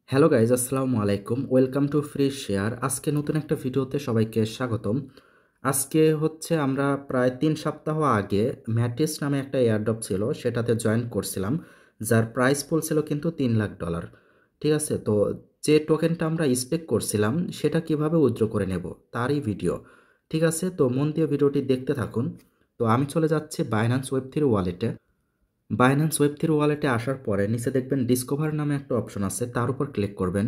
Hello guys, আসসালামু আলাইকুম। Welcome to free share. আজকে নতুন একটা ভিডিওতে সবাইকে স্বাগতম। আজকে হচ্ছে আমরা প্রায় 3 সপ্তাহ আগে ম্যাটিস নামে একটা এয়ারড্রপ ছিল, সেটাতে জয়েন করছিলাম, যার প্রাইস পুল ছিল কিন্তু $3 লাখ। ঠিক আছে, তো যে টোকেনটা আমরা এক্সপেক্ট করছিলাম সেটা কিভাবে উইথড্র করে নেব তারই ভিডিও। ঠিক আছে, তো মন দিয়ে ভিডিওটি দেখতে থাকুন। তো আমি চলে যাচ্ছি বাইন্যান্স ওয়েব3 ওয়ালেটে। বাইন্যান্স ওয়েব3 ওয়ালেটে আসার পরে নিচে দেখবেন ডিসকভার নামে একটা অপশন আছে, তার উপর ক্লিক করবেন।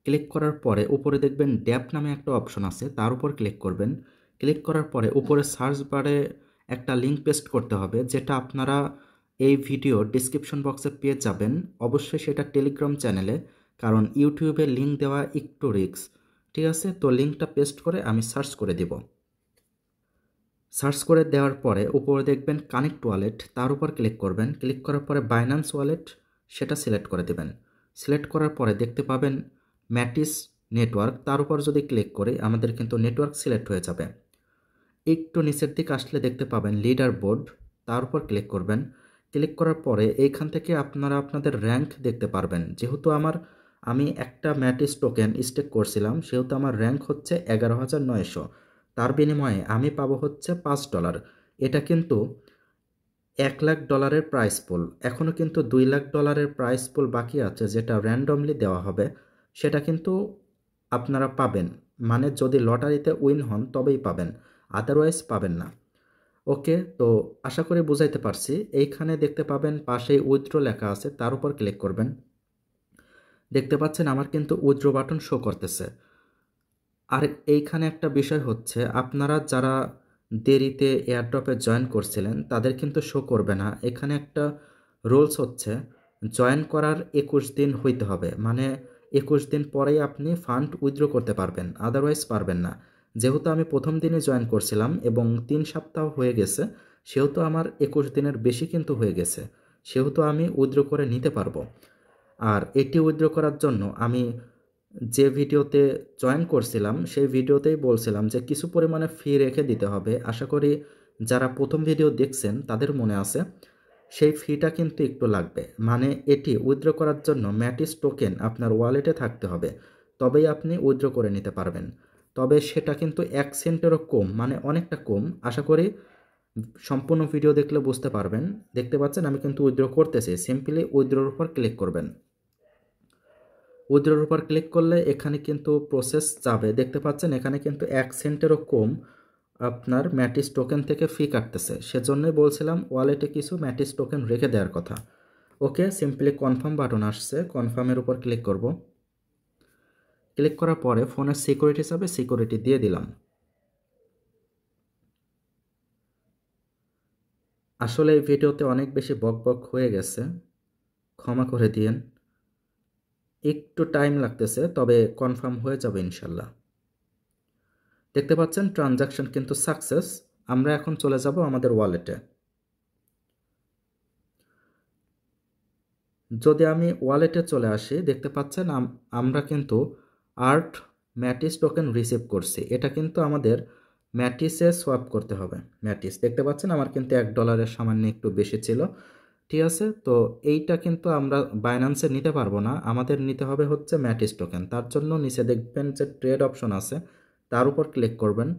ক্লিক করার পরে উপরে দেখবেন ড্যাপ নামে একটা অপশন আছে, তার উপর ক্লিক করবেন। ক্লিক করার পরে উপরে সার্চ বারে একটা লিঙ্ক পেস্ট করতে হবে, যেটা আপনারা এই ভিডিও ডিসক্রিপশন বক্সে পেয়ে যাবেন। অবশ্যই সেটা টেলিগ্রাম চ্যানেলে, কারণ ইউটিউবে লিঙ্ক দেওয়া একটু রিস্ক। ঠিক আছে, তো লিঙ্কটা পেস্ট করে আমি সার্চ করে দেব। সার্চ করে দেওয়ার পরে উপরে দেখবেন কানেক্ট ওয়ালেট, তার উপর ক্লিক করবেন। ক্লিক করার পরে বাইন্যান্স ওয়ালেট সেটা সিলেক্ট করে দেবেন। সিলেক্ট করার পরে দেখতে পাবেন ম্যাটিস নেটওয়ার্ক, তার উপর যদি ক্লিক করি আমাদের কিন্তু নেটওয়ার্ক সিলেক্ট হয়ে যাবে। একটু নিচের দিকে আসলে দেখতে পাবেন লিডার বোর্ড, তার উপর ক্লিক করবেন। ক্লিক করার পরে এইখান থেকে আপনারা আপনাদের র্যাঙ্ক দেখতে পারবেন। যেহেতু আমি একটা ম্যাটিস টোকেন স্টেক করছিলাম, সেহেতু আমার র্যাঙ্ক হচ্ছে 11,900। তার বিনিময়ে আমি পাবো হচ্ছে $5। এটা কিন্তু $1 লাখ প্রাইস পুল। এখনও কিন্তু $2 লাখ প্রাইস পুল বাকি আছে, যেটা র্যান্ডমলি দেওয়া হবে। সেটা কিন্তু আপনারা পাবেন, মানে যদি লটারিতে উইন হন তবেই পাবেন, আদারওয়াইজ পাবেন না। ওকে, তো আশা করি বুঝাইতে পারছি। এইখানে দেখতে পাবেন পাশেই উইথড্র লেখা আছে, তার উপর ক্লিক করবেন। দেখতে পাচ্ছেন আমার কিন্তু উইথড্র বাটন শো করতেছে। আর এইখানে একটা বিষয় হচ্ছে, আপনারা যারা দেরিতে এয়ারড্রপে জয়েন করছিলেন তাদের কিন্তু শো করবে না। এখানে একটা রুলস হচ্ছে, জয়েন করার 21 দিন হইতে হবে, মানে 21 দিন পরেই আপনি ফান্ড উইথড্র করতে পারবেন, আদারওয়াইজ পারবেন না। যেহেতু আমি প্রথম দিনে জয়েন করছিলাম এবং 3 সপ্তাহ হয়ে গেছে, সেহেতু আমার 21 দিনের বেশি কিন্তু হয়ে গেছে, সেহেতু আমি উইথড্র করে নিতে পারবো। আর এটি উইথড্র করার জন্য আমি যে ভিডিওতে জয়েন করছিলাম সেই ভিডিওতেই বলছিলাম যে কিছু পরিমাণে ফি রেখে দিতে হবে। আশা করি যারা প্রথম ভিডিও দেখছেন তাদের মনে আছে। সেই ফিটা কিন্তু একটু লাগবে, মানে এটি উইথড্র করার জন্য ম্যাটিস টোকেন আপনার ওয়ালেটে থাকতে হবে, তবেই আপনি উইথড্র করে নিতে পারবেন। তবে সেটা কিন্তু 1 সেন্টেরও কম, মানে অনেকটা কম। আশা করি সম্পূর্ণ ভিডিও দেখলে বুঝতে পারবেন। দেখতে পাচ্ছেন আমি কিন্তু উইথড্র করতেছি, সিম্পলি উইথড্রোর উপর ক্লিক করবেন। উইথড্রোর উপর ক্লিক করলে এখানে কিন্তু প্রসেস যাবে। দেখতে পাচ্ছেন এখানে কিন্তু 1 সেন্টেরও কম আপনার ম্যাটিস টোকেন থেকে ফি কাটতেছে। সেজন্যই বলছিলাম ওয়ালেটে কিছু ম্যাটিস টোকেন রেখে দেওয়ার কথা। ওকে, সিম্পলি কনফার্ম বাটন আসছে, কনফার্মের উপর ক্লিক করব। ক্লিক করার পরে ফোনের সিকিউরিটি হিসাবে সিকিউরিটি দিয়ে দিলাম। আসলে এই ভিডিওতে অনেক বেশি বক বক হয়ে গেছে, ক্ষমা করে দিয়েন। একটু টাইম লাগতেছে, তবে কনফার্ম হয়ে যাবে ইনশাল্লাহ। দেখতে পাচ্ছেন ট্রানজাকশন কিন্তু সাকসেস। আমরা এখন চলে যাব আমাদের ওয়ালেটে। যদি আমি ওয়ালেটে চলে আসি, দেখতে পাচ্ছেন আমরা কিন্তু আর্ট ম্যাটিস টোকেন রিসিভ করছি। এটা কিন্তু আমাদের ম্যাটিসে সোয়াপ করতে হবে। ম্যাটিস দেখতে পাচ্ছেন আমার কিন্তু $1 সামান্য একটু বেশি ছিল। ঠিক আছে, তো এইটা কিন্তু আমরা বাইন্যান্সে নিতে পারবো না, আমাদের নিতে হবে হচ্ছে ম্যাটিস টোকেন। তার জন্য নিচে দেখবেন যে ট্রেড অপশন আছে, তার উপর ক্লিক করবেন।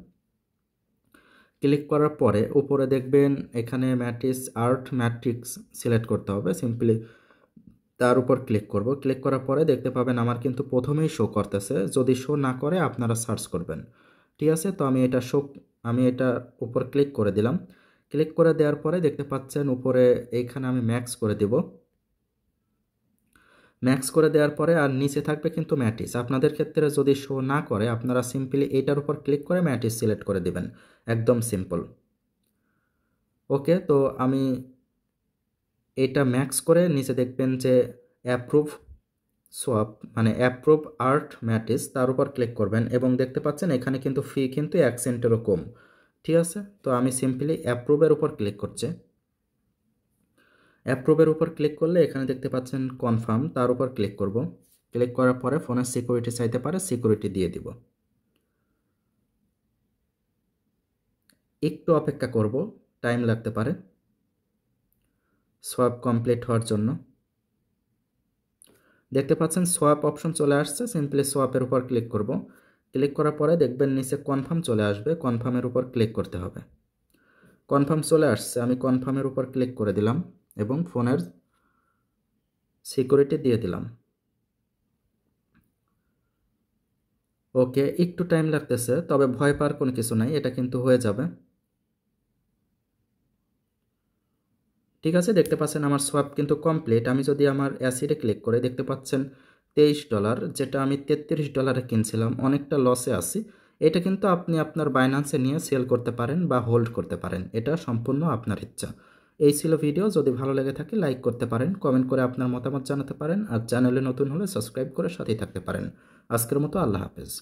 ক্লিক করার পরে উপরে দেখবেন এখানে ম্যাটিস আর্ট ম্যাট্রিক্স সিলেক্ট করতে হবে, সিম্পলি তার উপর ক্লিক করব। ক্লিক করার পরে দেখতে পাবেন আমার কিন্তু প্রথমেই শো করতেছে। যদি শো না করে আপনারা সার্চ করবেন। ঠিক আছে, তো আমি এটা উপর ক্লিক করে দিলাম। ক্লিক করে দেওয়ার পরে দেখতে পাচ্ছেন উপরে এইখানে আমি ম্যাক্স করে দেব। ম্যাক্স করে দেওয়ার পরে আর নিচে থাকবে কিন্তু ম্যাটিস। আপনাদের ক্ষেত্রে যদি শো না করে আপনারা সিম্পলি এইটার উপর ক্লিক করে ম্যাটিস সিলেক্ট করে দিবেন, একদম সিম্পল। ওকে, তো আমি এটা ম্যাক্স করে নিচে দেখবেন যে অ্যাপ্রুভ সোয়াপ, মানে অ্যাপ্রুভ আর্ট ম্যাটিস, তার উপর ক্লিক করবেন এবং দেখতে পাচ্ছেন এখানে কিন্তু ফি কিন্তু 1 সেন্টেরও কম। ঠিক আছে, তো আমি সিম্পলি অ্যাপ্রুভের উপর ক্লিক করছি। অ্যাপ্রুভের উপর ক্লিক করলে এখানে দেখতে পাচ্ছেন কনফার্ম, তার উপর ক্লিক করব। ক্লিক করার পরে ফোনের সিকিউরিটি চাইতে পারে, সিকিউরিটি দিয়ে দিব। একটু অপেক্ষা করব, টাইম লাগতে পারে সোয়াপ কমপ্লিট হওয়ার জন্য। দেখতে পাচ্ছেন সোয়াপ অপশন চলে আসছে, সিম্পলি সোয়াপের উপর ক্লিক করব। ক্লিক করার পরে দেখবেন নিচে কনফার্ম চলে আসবে, কনফার্মের উপর ক্লিক করতে হবে। কনফার্ম চলে আসছে, আমি কনফার্মের উপর ক্লিক করে দিলাম এবং ফোনের সিকিউরিটি দিয়ে দিলাম। ওকে, একটু টাইম লাগতেছে, তবে ভয় পাওয়ার কোনো কিছু নাই, এটা কিন্তু হয়ে যাবে। ঠিক আছে, দেখতে পাচ্ছেন আমার সোয়াপ কিন্তু কমপ্লিট। আমি যদি আমার অ্যাসিডে ক্লিক করে দেখতে পাচ্ছেন $23, যেটা আমি $33 কিনছিলাম, অনেকটা লসে আছি। এটা কিন্তু আপনি আপনার বাইন্যান্সে নিয়ে সেল করতে পারেন বা হোল্ড করতে পারেন, এটা সম্পূর্ণ আপনার ইচ্ছা। এই ছিল ভিডিও, যদি ভালো লেগে থাকে লাইক করতে পারেন, কমেন্ট করে আপনার মতামত জানাতে পারেন, আর চ্যানেলে নতুন হলে সাবস্ক্রাইব করে সাথেই থাকতে পারেন। আজকের মতো আল্লাহ হাফেজ।